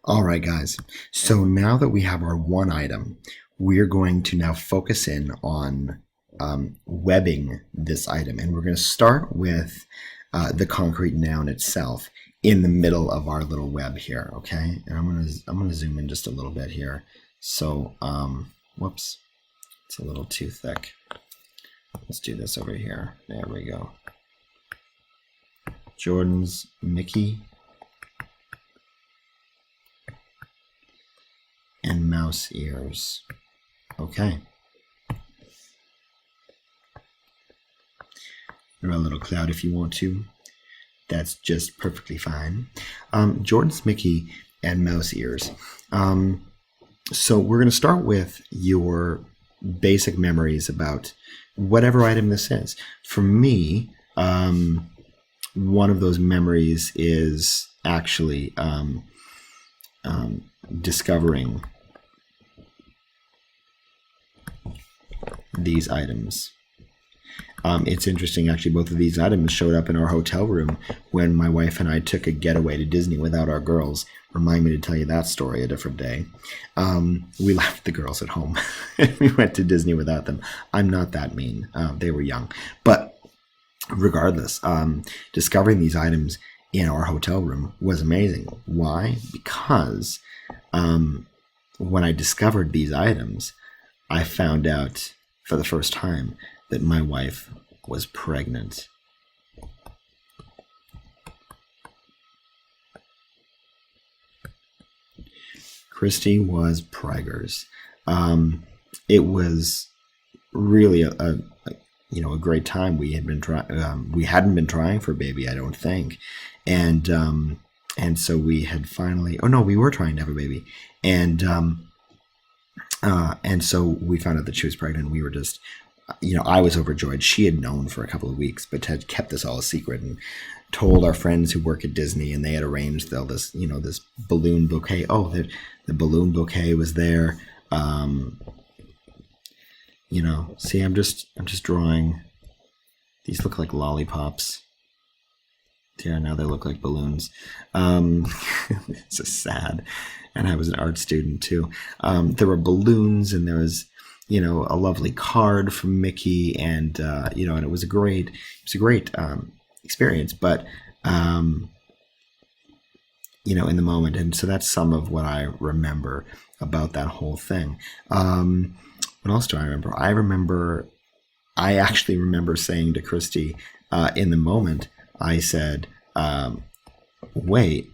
All right, guys. So now that we have our one item, we're going to now focus in on webbing this item. And we're going to start with the concrete noun itself in the middle of our little web here, okay? And I'm gonna zoom in just a little bit here. So, whoops, it's a little too thick. Let's do this over here. There we go. Jordan's Mickey and mouse ears. Okay. Draw a little cloud if you want to. That's just perfectly fine. Jordan's Mickey and mouse ears. So we're going to start with your basic memories about whatever item this is. For me, one of those memories is actually discovering these items. It's interesting, actually, both of these items showed up in our hotel room when my wife and I took a getaway to Disney without our girls. Remind me to tell you that story a different day. We left the girls at home. We went to Disney without them. I'm not that mean. They were young. But regardless, discovering these items in our hotel room was amazing. Why? Because when I discovered these items, I found out for the first time that my wife was pregnant. Christy was preggers. It was really a great time. We hadn't been trying for a baby, I don't think, and so we had finally. Oh no, we were trying to have a baby, and so we found out that she was pregnant. We were just, I was overjoyed. She had known for a couple of weeks, but had kept this all a secret and told our friends who work at Disney, and they had arranged all this, this balloon bouquet. Oh, the balloon bouquet was there. See, I'm just drawing. These look like lollipops. Yeah, now they look like balloons. It's just sad. And I was an art student too. There were balloons, and there was, a lovely card from Mickey, and and it was a great experience. But in the moment, and so that's some of what I remember about that whole thing. What else do I remember? I actually remember saying to Christy, in the moment, I said, wait.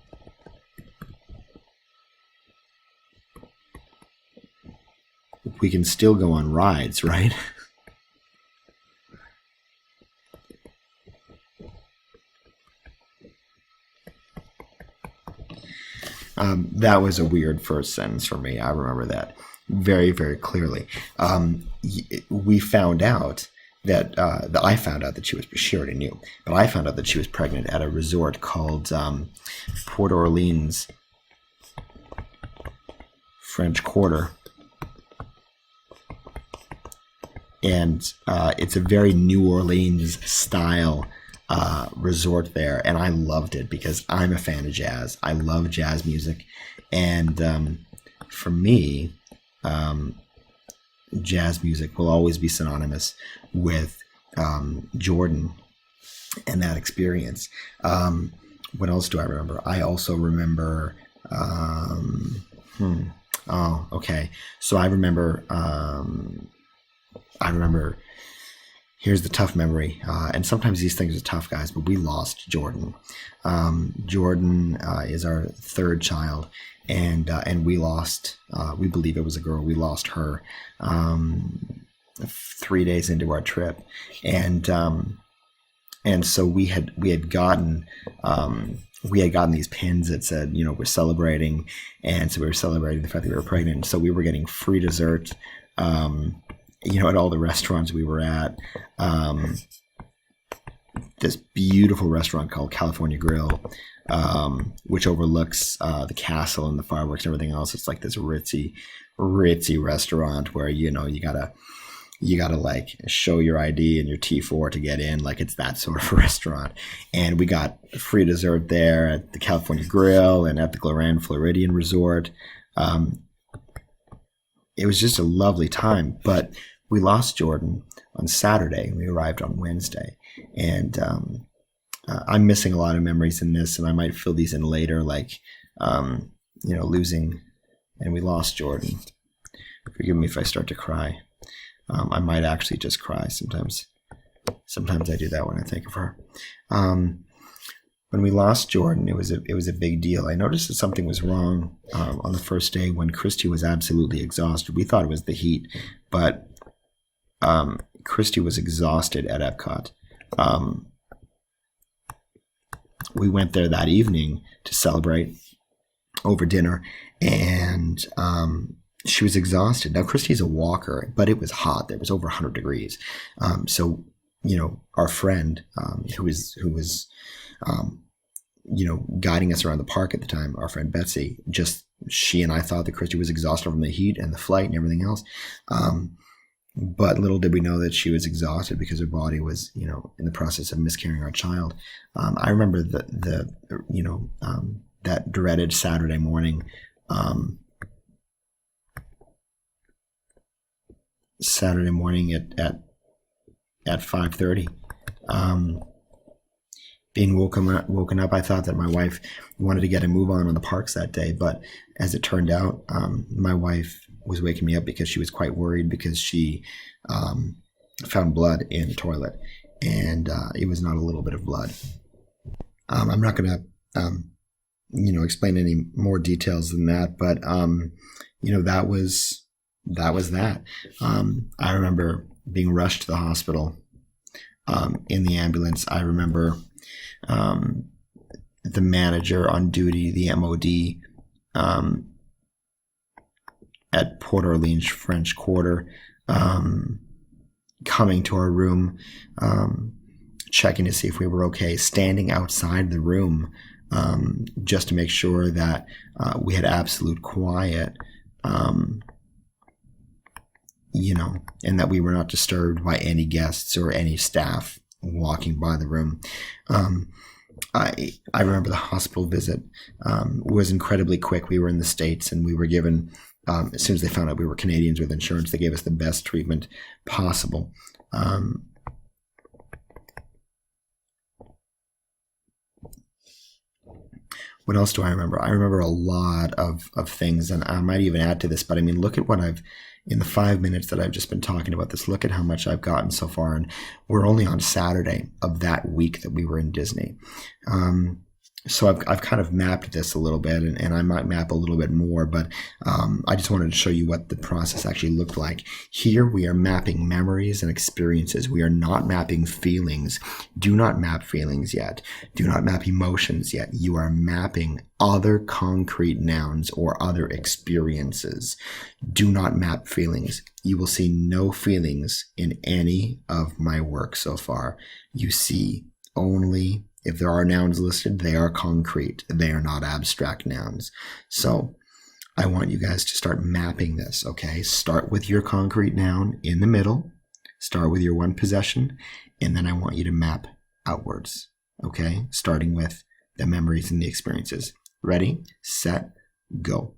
We can still go on rides, right? That was a weird first sentence for me. I remember that very, very clearly. We found out that I found out that she already knew, but I found out that she was pregnant at a resort called Port Orleans French Quarter. And it's a very New Orleans style resort there, and I loved it because I'm a fan of jazz. I love jazz music, and for me, jazz music will always be synonymous with Jordan and that experience. What else do I remember? I also remember. Oh, okay. So I remember. Here's the tough memory, and sometimes these things are tough, guys, but we lost Jordan. Jordan is our third child, and we lost, we believe it was a girl, we lost her 3 days into our trip. And so we had gotten these pins that said, we're celebrating, and so we were celebrating the fact that we were pregnant. So we were getting free dessert, at all the restaurants we were at. This beautiful restaurant called California Grill, which overlooks the castle and the fireworks and everything else. It's like this ritzy restaurant where, you gotta you got to like show your ID and your T4 to get in. Like it's that sort of a restaurant. And we got free dessert there at the California Grill and at the Glorand Floridian Resort. It was just a lovely time, but we lost Jordan on Saturday. We arrived on Wednesday, and I'm missing a lot of memories in this, and I might fill these in later, like, losing, and we lost Jordan. Forgive me if I start to cry. I might actually just cry sometimes. Sometimes I do that when I think of her. When we lost Jordan, it was a big deal. I noticed that something was wrong on the first day when Christy was absolutely exhausted. We thought it was the heat, but Christy was exhausted at Epcot. We went there that evening to celebrate over dinner, and she was exhausted. Now, Christy's a walker, but it was hot. It was over 100 degrees. So, our friend who was guiding us around the park at the time, our friend Betsy, she and I thought that Christy was exhausted from the heat and the flight and everything else. But little did we know that she was exhausted because her body was, in the process of miscarrying our child. I remember that dreaded Saturday morning. Saturday morning at 5:30. Being woken up, I thought that my wife wanted to get a move on the parks that day, but as it turned out, my wife was waking me up because she was quite worried because she found blood in the toilet, and it was not a little bit of blood. I'm not going to, explain any more details than that, but that was that. I remember being rushed to the hospital in the ambulance. I remember the manager on duty, the MOD, at Port Orleans French Quarter, coming to our room, checking to see if we were okay, standing outside the room just to make sure that we had absolute quiet, and that we were not disturbed by any guests or any staff walking by the room. I remember the hospital visit was incredibly quick. We were in the States, and we were given, as soon as they found out we were Canadians with insurance, they gave us the best treatment possible. What else do I remember? I remember a lot of things, and I might even add to this, but I mean, look at what in the 5 minutes that I've just been talking about this, look at how much I've gotten so far. And we're only on Saturday of that week that we were in Disney. So I've kind of mapped this a little bit, and I might map a little bit more, but I just wanted to show you what the process actually looked like. Here we are mapping memories and experiences. We are not mapping feelings. Do not map feelings yet. Do not map emotions yet. You are mapping other concrete nouns or other experiences. Do not map feelings. You will see no feelings in any of my work so far. You see only, if there are nouns listed, they are concrete. They are not abstract nouns. So I want you guys to start mapping this, okay? Start with your concrete noun in the middle. Start with your one possession. And then I want you to map outwards, okay? Starting with the memories and the experiences. Ready, set, go.